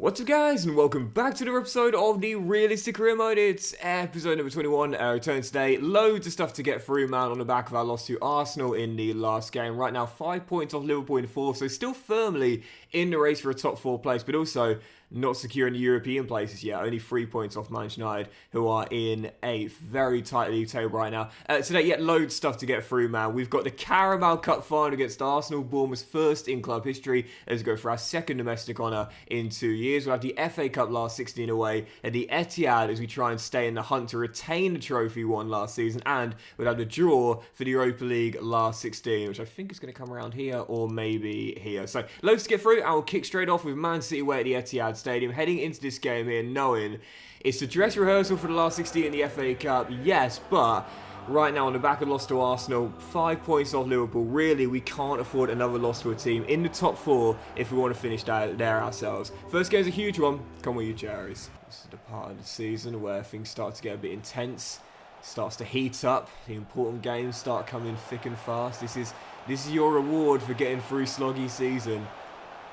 What's up guys, and welcome back to another episode of the Realistic Career Mode. It's episode number 21, return today. Loads of stuff to get through, man, on the back of our loss to Arsenal in the last game. Right now, 5 points off Liverpool in 4th, so still firmly in the race for a top 4 place, but also not secure in the European places yet. Only 3 points off Manchester United, who are in 8th. Very tight league table right now. Today, yet loads of stuff to get through, man. We've got the Carabao Cup final against Arsenal, Bournemouth's first in club history, as we go for our second domestic honour in 2 years. We'll have the FA Cup last 16 away at the Etihad as we try and stay in the hunt to retain the trophy won last season, and we'll have the draw for the Europa League last 16, which I think is going to come around here or maybe here. So loads to get through, and we'll kick straight off with Man City away at the Etihad Stadium, heading into this game here knowing it's the dress rehearsal for the last 16 in the FA Cup, yes, but right now on the back of loss to Arsenal, 5 points off Liverpool. Really, we can't afford another loss to a team in the top 4 if we want to finish there ourselves. First game's a huge one. Come with you, cherries. This is the part of the season where things start to get a bit intense, starts to heat up. The important games start coming thick and fast. This is your reward for getting through sloggy season.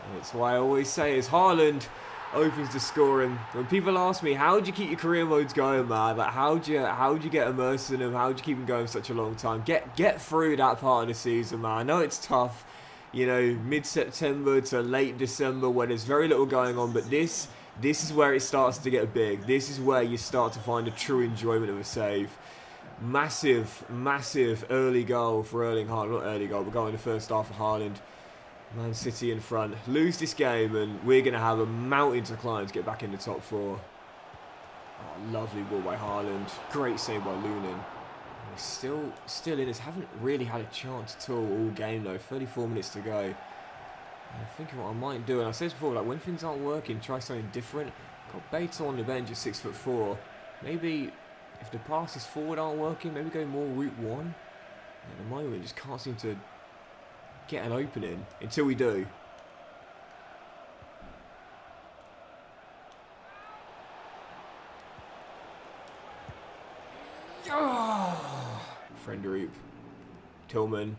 And it's why I always say, as Haaland opens the scoring, when people ask me, how do you keep your career modes going, man? Like, how do you get immersed in them? How do you keep them going for such a long time? Get through that part of the season, man. I know it's tough, you know, mid-September to late December where there's very little going on, but this is where it starts to get big. This is where you start to find the true enjoyment of a save. Massive early goal for Erling Haaland. Not early goal, but goal in the first half for Haaland. Man City in front. Lose this game and we're going to have a mountain to climb to get back in the top 4. Oh, lovely ball by Haaland. Great save by Lunin. He's still in this. Haven't really had a chance at all game though. 34 minutes to go. And I'm thinking what I might do. And I said before, like, when things aren't working, try something different. Got Beto on the bench at 6'4". Maybe if the passes forward aren't working, maybe go more route 1. At the moment, just can't seem to get an opening until we do. Oh! Friendroop, Tillman,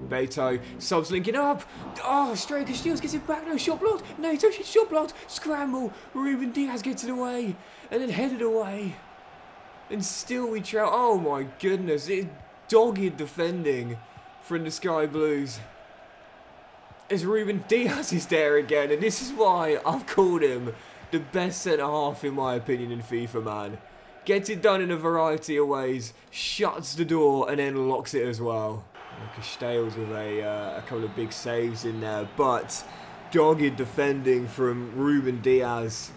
Beto, subs linking up. Oh, Striker steals, gets it back. No, shot blocked. No, it's actually shot blocked. Scramble. Ruben Diaz gets it away and then headed away. And still we trail. Oh my goodness, it's dogged defending from the Sky Blues. As Ruben Diaz is there again, and this is why I've called him the best centre-half in my opinion in FIFA, man. Gets it done in a variety of ways, shuts the door, and then locks it as well. Castells with a couple of big saves in there, but dogged defending from Ruben Diaz.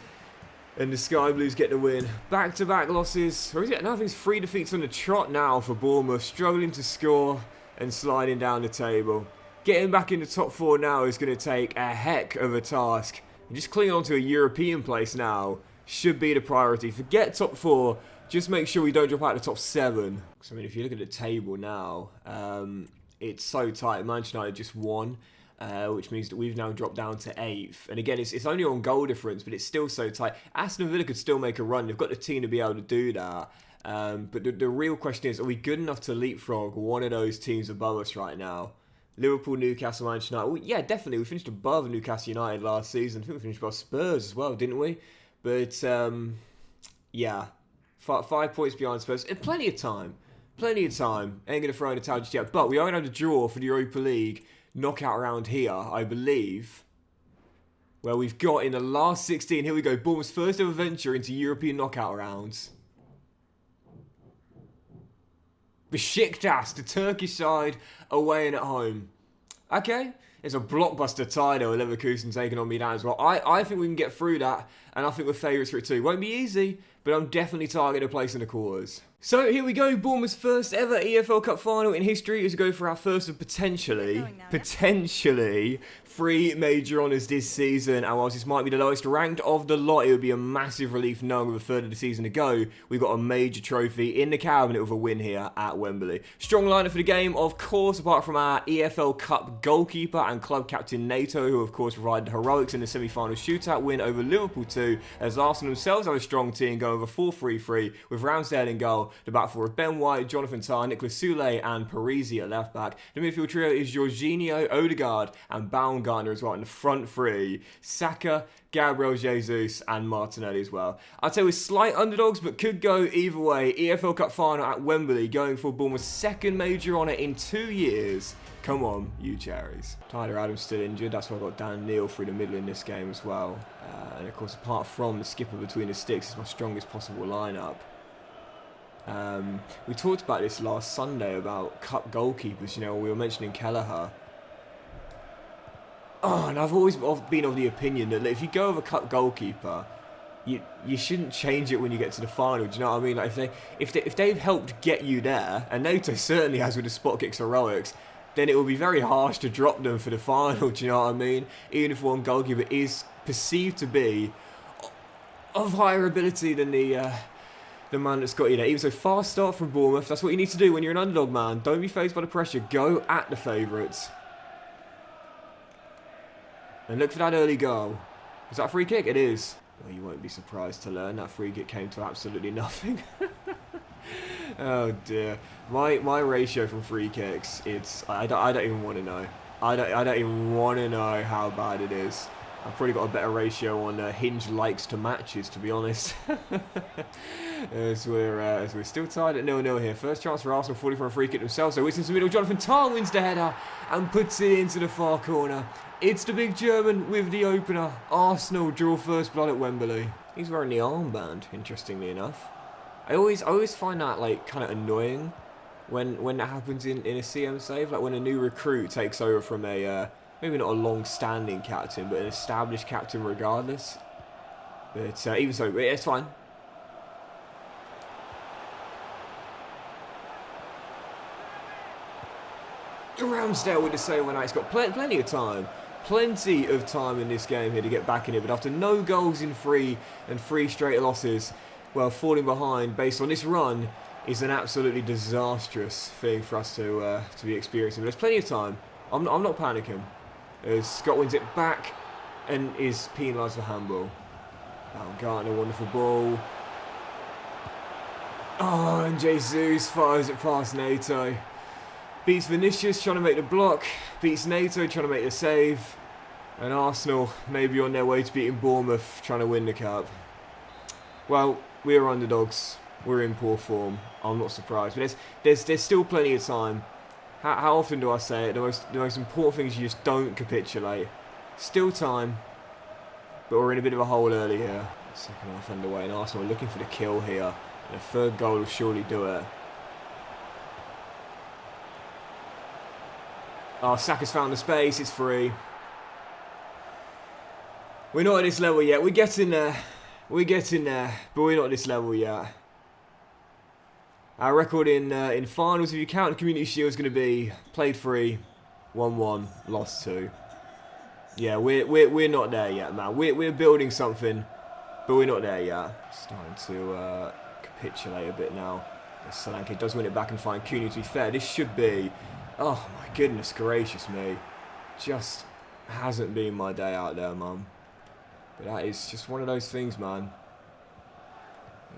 And the Sky Blues get the win. Back-to-back losses. Or is it? No, I think it's 3 defeats on the trot now for Bournemouth, struggling to score and sliding down the table. Getting back in the top 4 now is going to take a heck of a task. Just clinging on to a European place now should be the priority. Forget top 4, just make sure we don't drop out the top 7. So, I mean, if you look at the table now, it's so tight. Manchester United just won, which means that we've now dropped down to 8th. And again, it's only on goal difference, but it's still so tight. Aston Villa could still make a run. They've got the team to be able to do that. But the real question is, are we good enough to leapfrog one of those teams above us right now? Liverpool, Newcastle, Manchester United. Well, yeah, definitely. We finished above Newcastle United last season. I think we finished above Spurs as well, didn't we? But, yeah. 5 points behind Spurs. And plenty of time. Plenty of time. Ain't going to throw in the towel just yet. But we are going to have to draw for the Europa League knockout round here, I believe. Where we've got in the last 16. Here we go. Bournemouth's first ever venture into European knockout rounds. Besiktas, the Turkish side, away and at home. Okay, it's a blockbuster tie though, Leverkusen taking on me down as well. I think we can get through that, and I think we're favourites for it too. Won't be easy, but I'm definitely targeting a place in the quarters. So here we go, Bournemouth's first ever EFL Cup final in history as we go for our first of potentially 3 major honours this season. And whilst this might be the lowest ranked of the lot, it would be a massive relief knowing with a third of the season to go, we've got a major trophy in the cabinet with a win here at Wembley. Strong lineup for the game, of course, apart from our EFL Cup goalkeeper and club captain Nato, who of course provided heroics in the semi-final shootout win over Liverpool 2, as Arsenal themselves have a strong team going with a 4-3-3 with Ramsdale in goal. The back four of Ben White, Jonathan Tah, Nicolas Soulé and Parisi at left back. The midfield trio is Jorginho, Odegaard and Baumgartner as well. In the front three, Saka, Gabriel Jesus and Martinelli as well. I'd say we're slight underdogs, but could go either way. EFL Cup final at Wembley, going for Bournemouth's second major honour in 2 years. Come on, you cherries. Tyler Adams still injured. That's why I got Dan Neil through the middle in this game as well. And of course, apart from the skipper between the sticks, it's my strongest possible lineup. We talked about this last Sunday about cup goalkeepers. You know, we were mentioning Kelleher. Oh, and I've always been of the opinion that if you go with a cup goalkeeper, you shouldn't change it when you get to the final. Do you know what I mean? Like if they've helped get you there, and Nato certainly has with the spot kicks heroics, then it will be very harsh to drop them for the final. Do you know what I mean? Even if one goalkeeper is perceived to be of higher ability than the man that's got you there. Even so, fast start from Bournemouth. That's what you need to do when you're an underdog, man. Don't be fazed by the pressure. Go at the favourites. And look for that early goal. Is that a free kick? It is. Well, you won't be surprised to learn that free kick came to absolutely nothing. Oh dear. My ratio from free kicks, I don't even want to know. I don't even want to know how bad it is. I've probably got a better ratio on Hinge likes to matches, to be honest. as we're still tied at 0-0 here. First chance for Arsenal, falling for a free kick themselves. So it's into the middle. Jonathan Tah wins the header and puts it into the far corner. It's the big German with the opener. Arsenal draw first blood at Wembley. He's wearing the armband, interestingly enough. I always find that like kind of annoying when that happens in a CM save, like when a new recruit takes over from a maybe not a long-standing captain, but an established captain regardless. But even so, it's fine. Ramsdale with the save when he's got plenty of time. Plenty of time in this game here to get back in it, but after no goals in three straight losses, well, falling behind based on this run is an absolutely disastrous thing for us to be experiencing. But there's plenty of time. I'm not panicking. As Scott wins it back and is penalised for handball. Baumgartner, wonderful ball. Oh, and Jesus fires it past Nato. Beats Vinicius trying to make the block. Beats Nato trying to make the save. And Arsenal maybe on their way to beating Bournemouth trying to win the cup. Well, we're underdogs. We're in poor form. I'm not surprised. But there's still plenty of time. How often do I say it? The most important thing is you just don't capitulate. Still time. But we're in a bit of a hole early here. Second half underway and Arsenal are looking for the kill here. And a third goal will surely do it. Oh, Saka's found the space. It's free. We're not at this level yet. We're getting there. We're getting there. But we're not at this level yet. Our record in finals, if you count the Community Shield, is going to be played 3, 1-1, lost 2. Yeah, we're not there yet, man. We're building something, but we're not there yet. Starting to capitulate a bit now. Solanke does win it back and find Cunha. To be fair, this should be... Oh my goodness gracious me. Just hasn't been my day out there, mum. But that is just one of those things, man.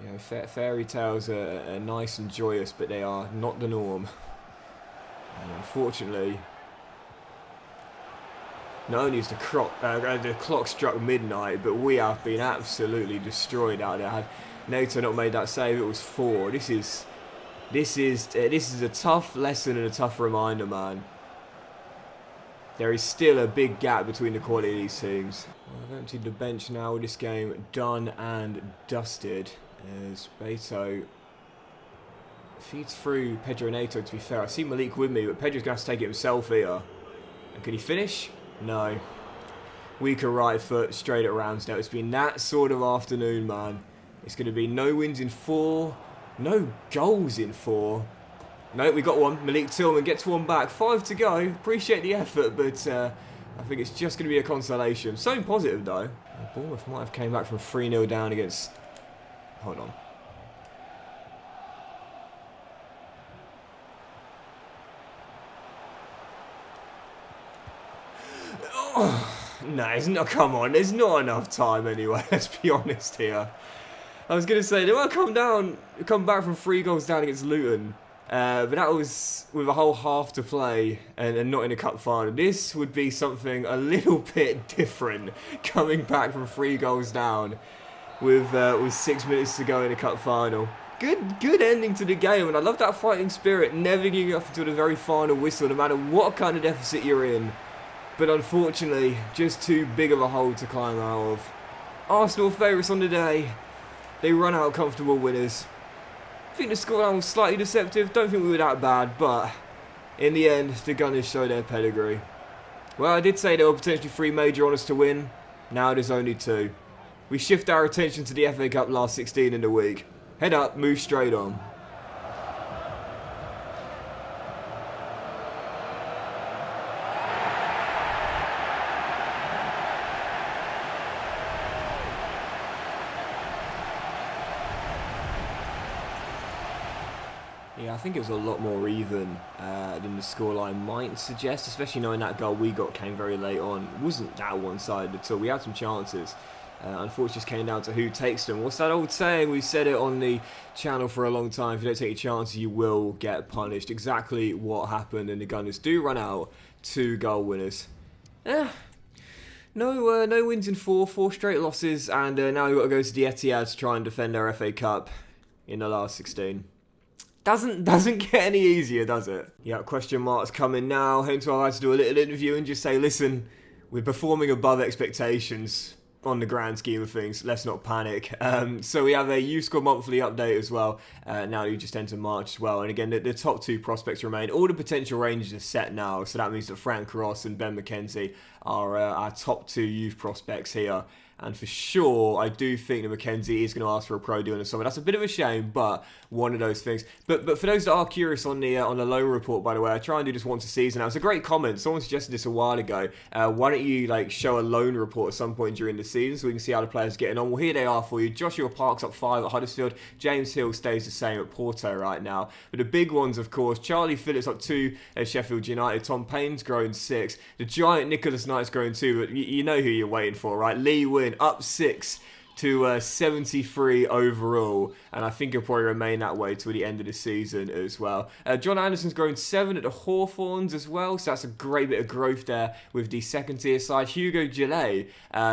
You know, fairy tales are nice and joyous, but they are not the norm. And unfortunately, not only is the clock struck midnight, but we have been absolutely destroyed out there. Had Nato not made that save, it was 4. This is a tough lesson and a tough reminder, man. There is still a big gap between the quality of these teams. Well, I've emptied the bench now with this game done and dusted. As Beto feeds through Pedro Neto, to be fair. I see Malik with me, but Pedro's going to have to take it himself here. And can he finish? No. Weaker right foot straight at Ramsdale. It's been that sort of afternoon, man. It's going to be no wins in 4, no goals in 4. No, we got one. Malik Tillman gets one back. 5 to go. Appreciate the effort, but I think it's just going to be a consolation. Something positive, though. Bournemouth might have came back from 3-0 down against... Hold on. Oh, no, it's not. Come on, there's not enough time anyway. Let's be honest here. I was going to say, they might come back from 3 goals down against Luton. But that was with a whole half to play and not in a cup final. This would be something a little bit different, coming back from 3 goals down with 6 minutes to go in a cup final. Good ending to the game, and I love that fighting spirit, never giving up until the very final whistle, no matter what kind of deficit you're in. But unfortunately, just too big of a hole to climb out of. Arsenal favourites on the day. They run out comfortable winners. I think the scoreline was slightly deceptive. Don't think we were that bad, but in the end, the Gunners show their pedigree. Well, I did say there were potentially 3 major honours to win. Now there's only 2. We shift our attention to the FA Cup last 16 in the week. Head up, move straight on. Yeah, I think it was a lot more even than the scoreline might suggest, especially knowing that goal we got came very late on. It wasn't that one-sided at all. We had some chances. Unfortunately, just came down to who takes them. What's that old saying? We've said it on the channel for a long time. If you don't take your chances, you will get punished. Exactly what happened, and the Gunners do run out 2 goal winners. No wins in 4 straight losses, and now we've got to go to the Etihad to try and defend our FA Cup in the last 16. Doesn't get any easier, does it? Yeah, question marks coming now. Hence why I had to do a little interview and just say, listen, we're performing above expectations on the grand scheme of things. Let's not panic. So we have a Youth Squad monthly update as well. Now you just enter March as well. And again, the top 2 prospects remain. All the potential ranges are set now. So that means that Frank Ross and Ben McKenzie are our top 2 youth prospects here. And for sure, I do think that McKenzie is going to ask for a pro deal in the summer. That's a bit of a shame, but one of those things. But for those that are curious on the loan report, by the way, I try and do this once a season. Now, it's a great comment. Someone suggested this a while ago. Why don't you show a loan report at some point during the season so we can see how the players are getting on? Well, here they are for you. Joshua Park's up 5 at Huddersfield. James Hill stays the same at Porto right now. But the big ones, of course, Charlie Phillips up 2 at Sheffield United. Tom Payne's grown 6. The giant Nicholas Knight's grown 2. But you know who you're waiting for, right? Lee Wynn up 6 to 73 overall, and I think he'll probably remain that way till the end of the season as well. John Anderson's grown 7 at the Hawthorns as well, so that's a great bit of growth there with the second tier side. Hugo Gillet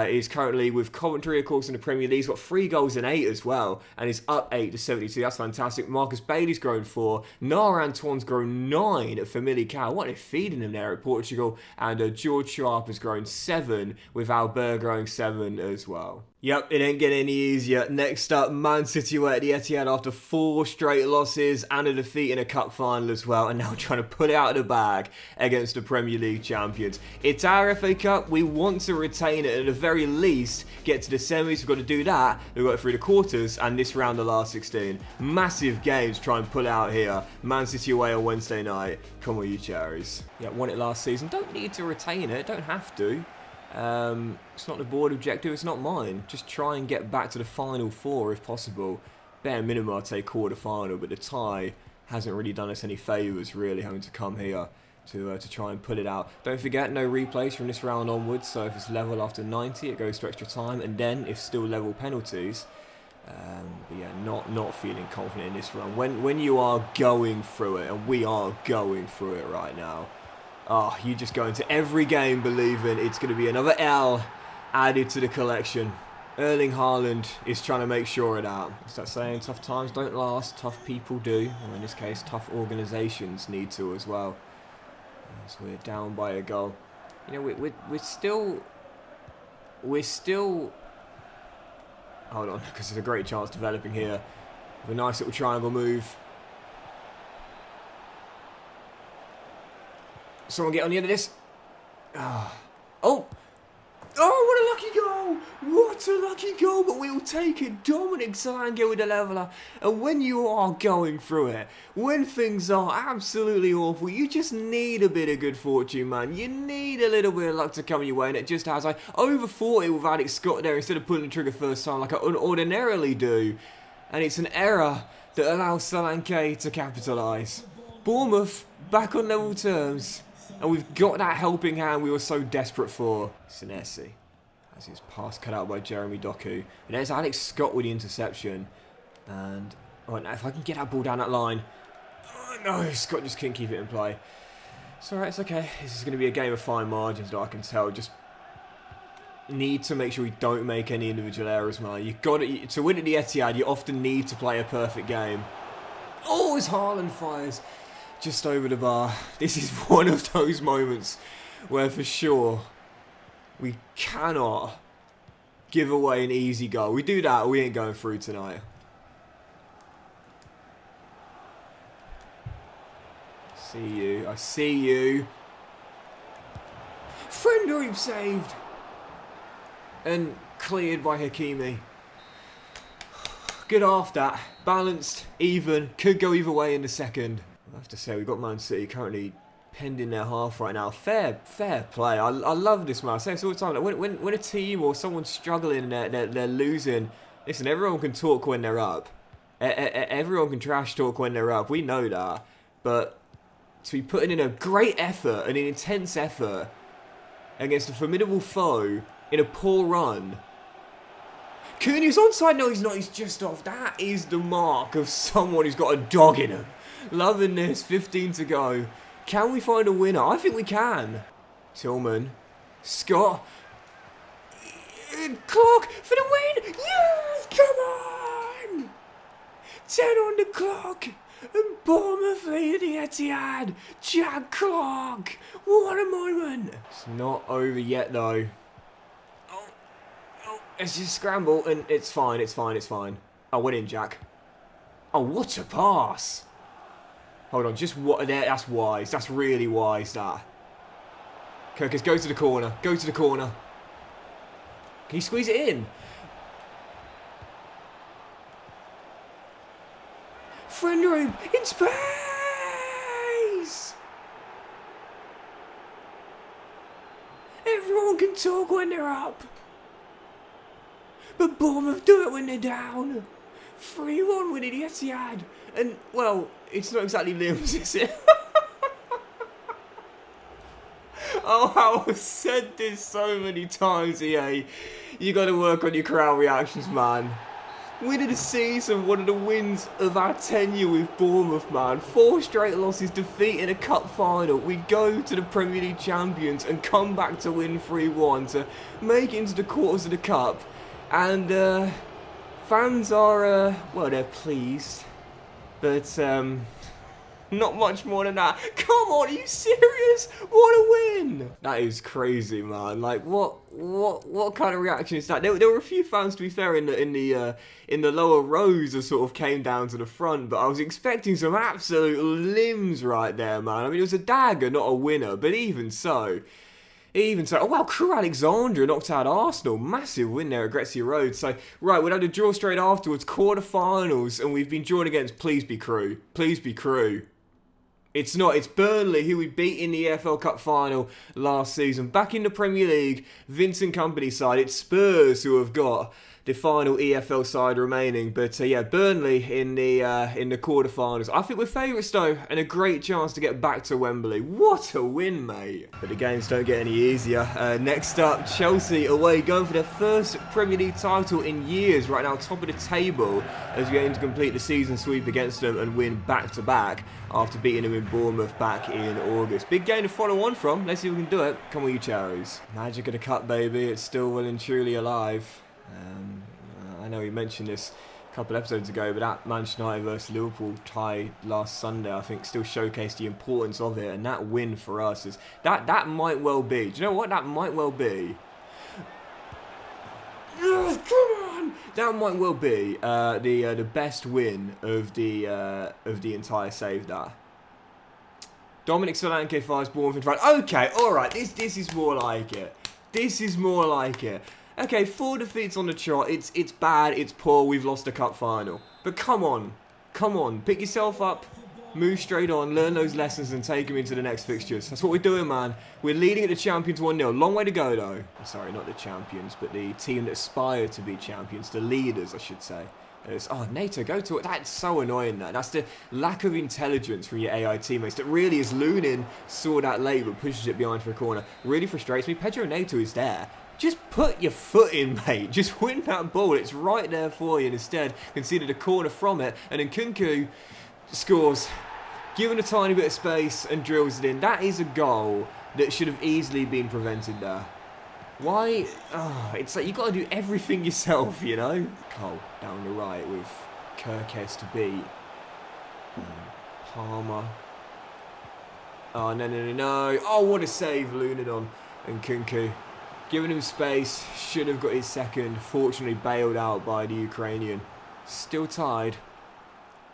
is currently with Coventry, of course, in the Premier League. He's got 3 goals and 8 as well, and he's up 8 to 72. That's fantastic. Marcus Bailey's grown 4. Nara Antoine's grown 9 at Famalicão. What are they feeding him there at Portugal? And George Sharp has grown 7, with Albert growing 7 as well. Yep, it ain't getting any easier. Next up, Man City were at the Etihad after 4 straight losses and a defeat in a cup final as well, and now trying to put it out of the bag against the Premier League champions. It's our FA Cup. We want to retain it, at the very least get to the semis. We've got to do that. We've got through the quarters and this round, the last 16. Massive games try and pull out here. Man City away on Wednesday night. Come on, you cherries. Yeah, won it last season. Don't need to retain it. Don't have to. It's not the board objective, it's not mine. Just try and get back to the final 4 if possible. Bare minimum, I'd say quarter final, but the tie hasn't really done us any favours, really, having to come here to try and pull it out. Don't forget, no replays from this round onwards, so if it's level after 90, it goes to extra time, and then, if still level, penalties. But yeah, not feeling confident in this round. When you are going through it, and we are going through it right now, you just go into every game believing it's going to be another L added to the collection. Erling Haaland is trying to make sure of that. What's that saying? Tough times don't last, tough people do. Or in this case, tough organisations need to as well. So we're down by a goal. You know, we're still... Hold on, because there's a great chance developing here. With a nice little triangle move. Someone get on the end of this. Oh, what a lucky goal! What a lucky goal, but we'll take it. Dominic Solanke with the leveller. And when you are going through it, when things are absolutely awful, you just need a bit of good fortune, man. You need a little bit of luck to come your way, and it just has. I overthought it with Alex Scott there instead of pulling the trigger first time like I ordinarily do. And it's an error that allows Solanke to capitalise. Bournemouth back on level terms. And we've got that helping hand we were so desperate for. Senesi. As his pass cut out by Jeremy Doku. And there's Alex Scott with the interception. And oh, now if I can get that ball down that line. Oh, no, Scott just couldn't keep it in play. It's alright, it's okay. This is going to be a game of fine margins that I can tell. Just need to make sure we don't make any individual errors, man. You've got to win at the Etihad, you often need to play a perfect game. Oh, as Haaland fires just over the bar. This is one of those moments where for sure we cannot give away an easy goal. We do that, we ain't going through tonight. See you. I see you. Friendly saved. And cleared by Hakimi. Good half that. Balanced, even. Could go either way in the second. I have to say, we've got Man City currently pending their half right now. Fair play. I love this, man. I say this all the time. Like when a team or someone's struggling and they're losing, listen, everyone can talk when they're up. Everyone can trash talk when they're up. We know that. But to be putting in a great effort, an intense effort, against a formidable foe in a poor run. Cooney's onside? No, he's not. He's just off. That is the mark of someone who's got a dog in him. Loving this. 15 to go. Can we find a winner? I think we can. Tillman. Scott. Clock for the win. Yes! Come on! 10 on the clock. And Bournemouth lead the Etihad. Jack Clark. What a moment. It's not over yet, though. Oh, it's just scramble, and it's fine, it's fine. Oh, went in, Jack. Oh, what a pass. Hold on, just what? That's wise. That's really wise, that. Kirkus, go to the corner. Go to the corner. Can you squeeze it in? Friend room in space! Everyone can talk when they're up. But Bournemouth do it when they're down. 3-1 winning the Etihad. And, well, it's not exactly limbs, is it? Oh, I've said this so many times, EA. You got to work on your crowd reactions, man. Win of the season, one of the wins of our tenure with Bournemouth, man. 4 straight losses, defeat in a cup final. We go to the Premier League champions and come back to win 3-1 to make it into the quarters of the cup. And fans are, well, they're pleased. But not much more than that. Come on, are you serious? What a win! That is crazy, man. Like, what kind of reaction is that? There were a few fans, to be fair, in the lower rows that sort of came down to the front, but I was expecting some absolute limbs right there, man. I mean, it was a dagger, not a winner, but even so. Oh, wow, Crew Alexandra knocked out Arsenal. Massive win there at Gretzky Road. So, right, we'd had a draw straight afterwards, quarterfinals, and we've been drawn against Please Be Crew. Please Be Crew. It's not. It's Burnley, who we beat in the EFL Cup final last season. Back in the Premier League, Vincent Kompany side. It's Spurs who have got the final EFL side remaining. But yeah, Burnley in the quarterfinals. I think we're favourites though, and a great chance to get back to Wembley. What a win, mate! But the games don't get any easier. Next up, Chelsea away, going for their first Premier League title in years. Right now, top of the table as we aim to complete the season sweep against them and win back-to-back after beating them in Bournemouth back in August. Big game to follow on from. Let's see if we can do it. Come on, you Cherries. Magic of the Cup, baby. It's still well and truly alive. I know we mentioned this a couple episodes ago, but that Manchester United versus Liverpool tie last Sunday, I think, still showcased the importance of it, and that win for us is that might well be. Do you know what? That might well be. Oh, come on! That might well be the best win of the entire save. That Dominic Solanke fires Bournemouth in front. Okay, all right. This is more like it. This is more like it. Okay, 4 defeats on the trot. It's bad. It's poor. We've lost a cup final. But come on, pick yourself up. Move straight on, learn those lessons and take them into the next fixtures. That's what we're doing, man. We're leading at the champions 1-0. Long way to go, though. Sorry, not the champions, but the team that aspire to be champions. The leaders, I should say. Oh, NATO, go to it. That's so annoying, that. That's the lack of intelligence from your AI teammates that really is Lunin saw that late but pushes it behind for a corner. Really frustrates me. Pedro NATO is there. Just put your foot in, mate. Just win that ball. It's right there for you. And instead, conceded a corner from it. And then Nkunku scores, given a tiny bit of space and drills it in. That is a goal that should have easily been prevented there. Why? Oh, it's like you've got to do everything yourself, you know? Cole down the right with Kirkes to beat. Palmer. Oh, no. Oh, what a save, Lunadon and Nkunku. Giving him space, should have got his second. Fortunately, bailed out by the Ukrainian. Still tied.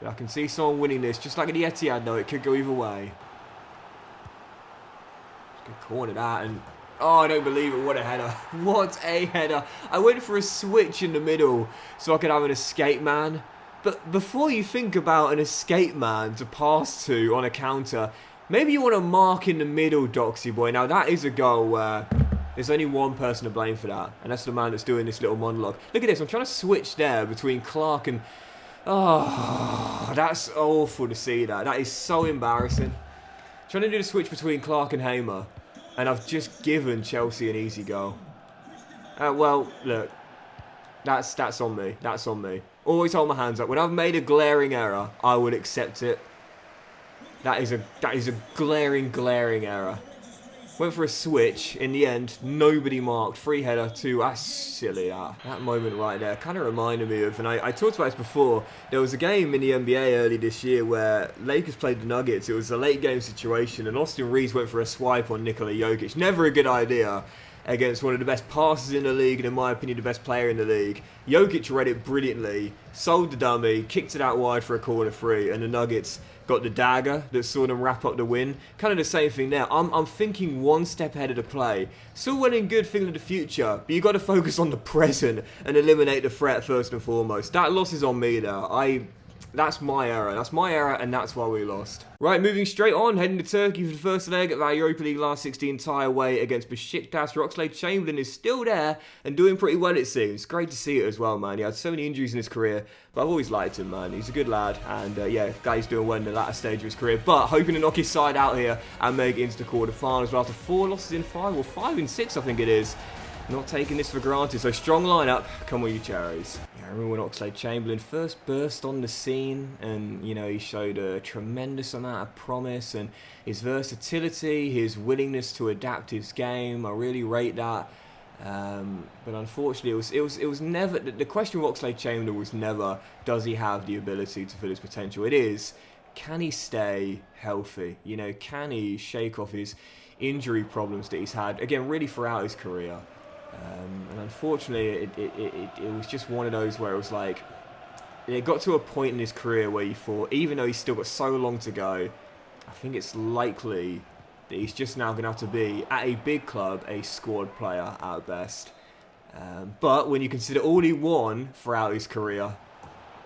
But I can see someone winning this. Just like at the Etihad, though, it could go either way. Good corner that, and oh, I don't believe it. What a header. What a header. I went for a switch in the middle so I could have an escape man. But before you think about an escape man to pass to on a counter, maybe you want to mark in the middle, Doxy boy. Now, that is a goal where there's only one person to blame for that, and that's the man that's doing this little monologue. Look at this. I'm trying to switch there between Clark and... Oh, that's awful to see that. That is so embarrassing. Trying to do the switch between Clark and Hamer, and I've just given Chelsea an easy goal. Well, look, that's on me. That's on me. Always hold my hands up. When I've made a glaring error, I would accept it. That is a glaring error. Went for a switch. In the end, nobody marked. Free header to... That's silly, that. That moment right there kind of reminded me of... And I talked about this before. There was a game in the NBA early this year where Lakers played the Nuggets. It was a late game situation. And Austin Reeves went for a swipe on Nikola Jokic. Never a good idea against one of the best passers in the league. And in my opinion, the best player in the league. Jokic read it brilliantly. Sold the dummy. Kicked it out wide for a corner three. And the Nuggets... got the dagger that saw them wrap up the win. Kind of the same thing there. I'm thinking one step ahead of the play. Still well and good thinking of the future, but you've got to focus on the present and eliminate the threat first and foremost. That loss is on me there. That's my error. That's my error, and that's why we lost. Right, moving straight on, heading to Turkey for the first leg of our Europa League last 16 tie away against Besiktas. Oxlade-Chamberlain is still there and doing pretty well, it seems. Great to see it as well, man. He had so many injuries in his career, but I've always liked him, man. He's a good lad, and yeah, guy's doing well in the latter stage of his career, but hoping to knock his side out here and make it into the quarterfinals. But after 4 losses in 5, or 5 in 6, I think it is. Not taking this for granted, so strong lineup. Come with you, cherries. Yeah, I remember when Oxlade-Chamberlain first burst on the scene, and you know, he showed a tremendous amount of promise and his versatility, his willingness to adapt his game. I really rate that. But unfortunately, it was never the question with Oxlade-Chamberlain was never does he have the ability to fill his potential. It is, can he stay healthy? You know, can he shake off his injury problems that he's had again really throughout his career? And unfortunately, it was just one of those where it was like, it got to a point in his career where you thought, even though he's still got so long to go, I think it's likely that he's just now going to have to be, at a big club, a squad player at best. But when you consider all he won throughout his career,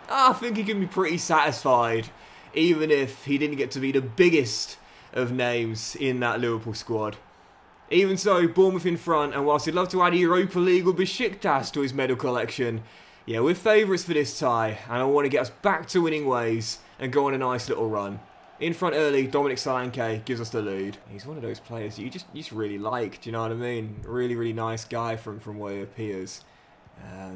I think he can be pretty satisfied, even if he didn't get to be the biggest of names in that Liverpool squad. Even so, Bournemouth in front, and whilst he'd love to add a Europa League or Besiktas to his medal collection, yeah, we're favourites for this tie, and I want to get us back to winning ways and go on a nice little run. In front early, Dominic Solanke gives us the lead. He's one of those players that you just really like, do you know what I mean? Really, really nice guy from where he appears. I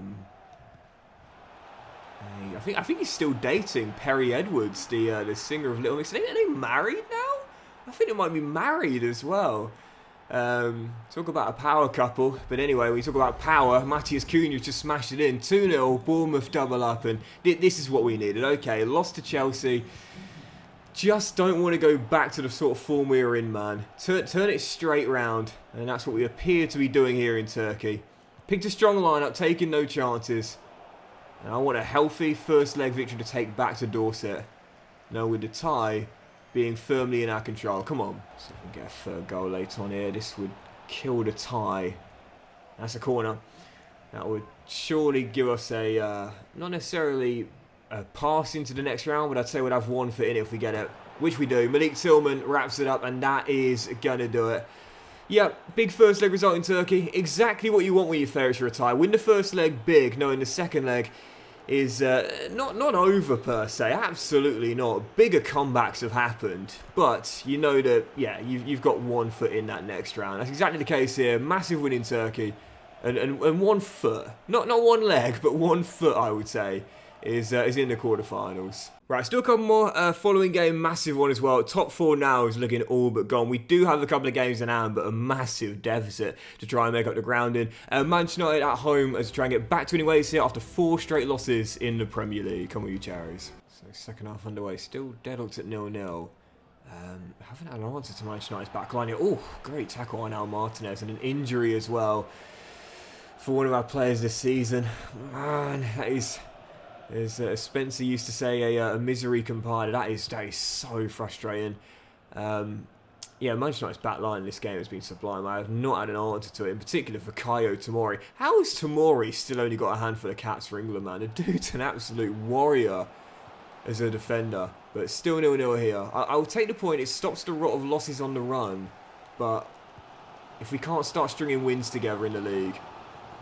think he's still dating Perry Edwards, the singer of Little Mix. Are they married now? I think they might be married as well. Talk about a power couple, but anyway, when you talk about power, Matthias Cunha just smashed it in, 2-0, Bournemouth double up, and this is what we needed. Okay, lost to Chelsea, just don't want to go back to the sort of form we were in, man. Turn it straight round, and that's what we appear to be doing here in Turkey. Picked a strong lineup, taking no chances, and I want a healthy first leg victory to take back to Dorset. Now with the tie being firmly in our control. Come on. See if we can get a third goal later on here. This would kill the tie. That's a corner. That would surely give us a, not necessarily a pass into the next round, but I'd say we'd have one foot in it if we get it. Which we do. Malik Tillman wraps it up, and that is going to do it. Yeah, big first leg result in Turkey. Exactly what you want when you're favourites for a tie. Win the first leg big, knowing the second leg is not over per se, absolutely not. Bigger comebacks have happened, but you know that, yeah, you've got one foot in that next round. That's exactly the case here. Massive win in Turkey. And 1 foot, not 1 leg, but 1 foot, I would say, is in the quarterfinals. Right, still a couple more. Following game, massive one as well. Top 4 now is looking all but gone. We do have a couple of games in hand, but a massive deficit to try and make up the ground in. Manchester United at home as to try and get back to winning ways here after 4 straight losses in the Premier League. Come on, you cherries. So second half underway, still deadlocked at 0-0. Haven't had an answer to Manchester United's back line here. Oh, great tackle on Al Martinez and an injury as well for one of our players this season. Man, that is, as Spencer used to say, a misery compiler. That is so frustrating. Yeah, Manchester United's back line in this game has been sublime. I have not had an answer to it, in particular for Kayo Tomori. How has Tomori still only got a handful of caps for England, man? The dude's an absolute warrior as a defender. But still 0-0 here. I'll take the point. It stops the rot of losses on the run. But if we can't start stringing wins together in the league,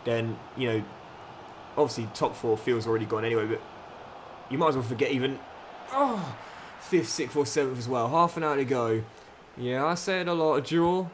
then, you know, obviously top 4 feels already gone anyway, but you might as well forget even 5th, 6th or 7th as well. Half an hour to go. Yeah, I say it a lot. A draw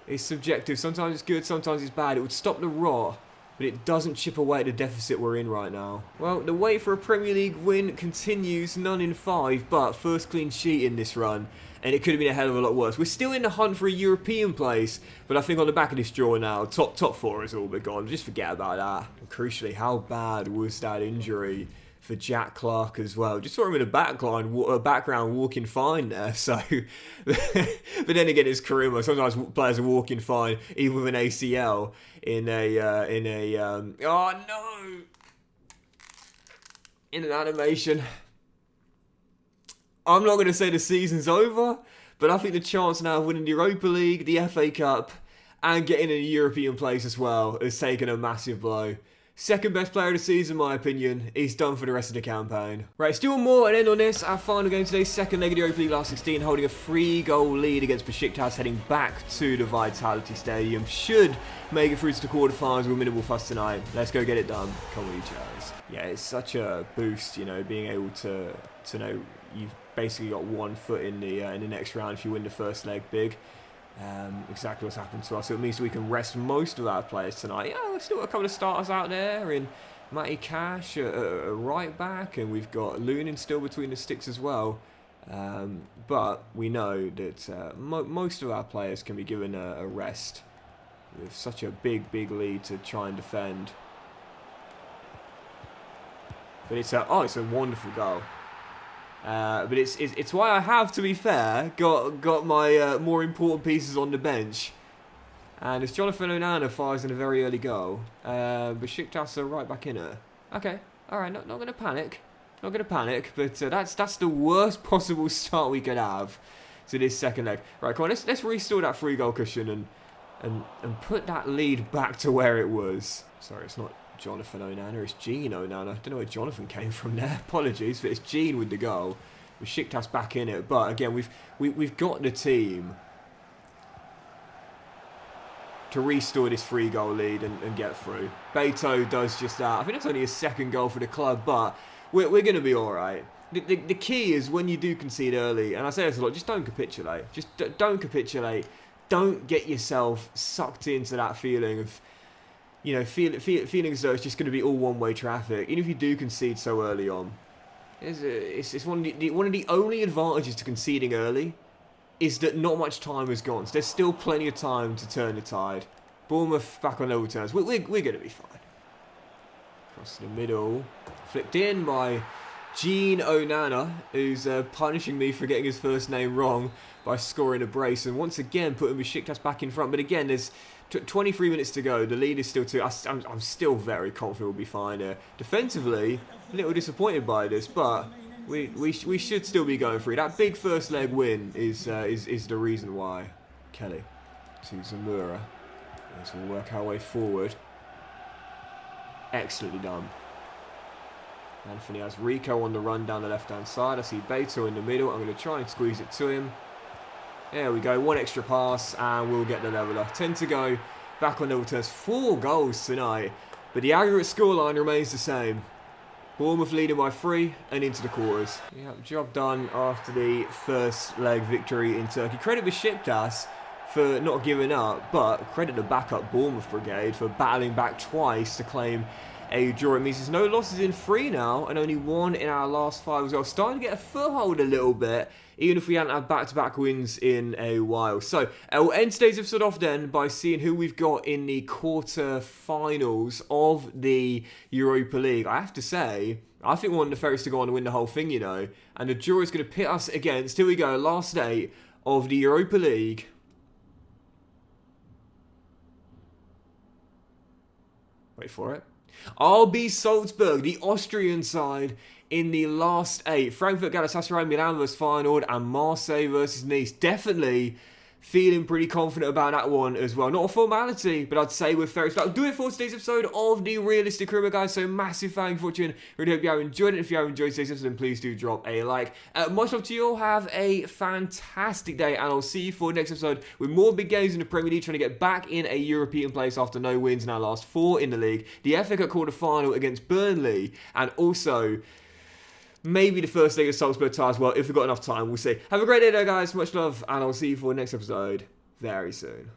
is subjective. Sometimes it's good, sometimes it's bad. It would stop the rot, but it doesn't chip away at the deficit we're in right now. Well, the wait for a Premier League win continues, none in 5, but first clean sheet in this run, and it could have been a hell of a lot worse. We're still in the hunt for a European place, but I think on the back of this draw now, top 4 is all but gone. Just forget about that. And crucially, how bad was that injury for Jack Clark as well? Just saw him in the background walking fine there. So, but then again, it's Karima. Sometimes players are walking fine, even with an ACL in an animation. I'm not going to say the season's over, but I think the chance now of winning the Europa League, the FA Cup, and getting in a European place as well has taken a massive blow. Second best player of the season, in my opinion. He's done for the rest of the campaign. Right, still more and end on this. Our final game today, second leg of the Europa League last 16, holding a 3-goal lead against Besiktas, heading back to the Vitality Stadium. Should make it through to the quarterfinals with minimal fuss tonight. Let's go get it done. Come on, you Charles. Yeah, it's such a boost, you know, being able to know you've basically got 1 foot in the next round if you win the first leg big. Exactly what's happened to us. So it means we can rest most of our players tonight. Yeah, we've still got a couple of starters out there in Matty Cash, a right back, and we've got Lunin still between the sticks as well. But we know that most of our players can be given a rest with such a big lead to try and defend. But it's a wonderful goal. But it's why I have, to be fair, got my more important pieces on the bench. And as Jonathan Onana fires in a very early goal, Besiktas are right back in it. Okay, all right, not going to panic. Not going to panic, but that's the worst possible start we could have to this second leg. Right, come on, let's restore that 3-goal cushion and put that lead back to where it was. Sorry, it's not Jonathan Onana, it's Gene Onana. I don't know where Jonathan came from there. Apologies, but it's Gene with the goal. Besiktas back in it, but again, we've got the team to restore this 3-goal lead and get through. Beto does just that. I think it's only his 2nd goal for the club, but we're going to be all right. The key is when you do concede early, and I say this a lot, just don't capitulate. Just don't capitulate. Don't get yourself sucked into that feeling of, you know, feeling as though it's just going to be all one-way traffic. Even if you do concede so early on, it's one of the only advantages to conceding early is that not much time has gone. So there's still plenty of time to turn the tide. Bournemouth back on level terms. We're going to be fine. Across the middle, flicked in by Gene Onana, who's punishing me for getting his first name wrong by scoring a brace, and once again putting Besiktas back in front. But again, there's 23 minutes to go. The lead is still 2. I'm still very confident we'll be fine here. Defensively, a little disappointed by this, but we should still be going through. That big first leg win is the reason why. Kelly to Zamora. As we'll work our way forward. Excellently done. Anthony has Rico on the run down the left-hand side. I see Beto in the middle. I'm going to try and squeeze it to him. There we go. 1 extra pass and we'll get the leveller. 10 to go. Back on level terms. 4 goals tonight. But the aggregate scoreline remains the same. Bournemouth leading by 3 and into the quarters. Yep, job done after the first leg victory in Turkey. Credit Besiktas for not giving up, but credit the backup Bournemouth brigade for battling back twice to claim a draw. It means there's no losses in 3 now, and only 1 in our last 5 as well. Starting to get a foothold a little bit, even if we hadn't had back-to-back wins in a while. So, we'll end today's episode off then by seeing who we've got in the quarter-finals of the Europa League. I have to say, I think we want the Ferrets to go on and win the whole thing, you know. And the draw is going to pit us against, here we go, last 8 of the Europa League. Wait for it. RB Salzburg, the Austrian side, in the last 8. Frankfurt, Galatasaray, Milan vs Feyenoord, and Marseille versus Nice. Definitely feeling pretty confident about that one as well. Not a formality, but I'd say with Ferris. That'll do it for today's episode of the Realistic Rumor, guys. So massive thank you for watching. Really hope you have enjoyed it. If you have enjoyed today's episode, then please do drop a like. Much love to you all. Have a fantastic day, and I'll see you for the next episode with more big games in the Premier League, trying to get back in a European place after no wins in our last 4 in the league. The FA Cup quarter-final against Burnley, and also maybe the first leg of Salzburg tie as well, if we've got enough time, we'll see. Have a great day though, guys. Much love, and I'll see you for the next episode very soon.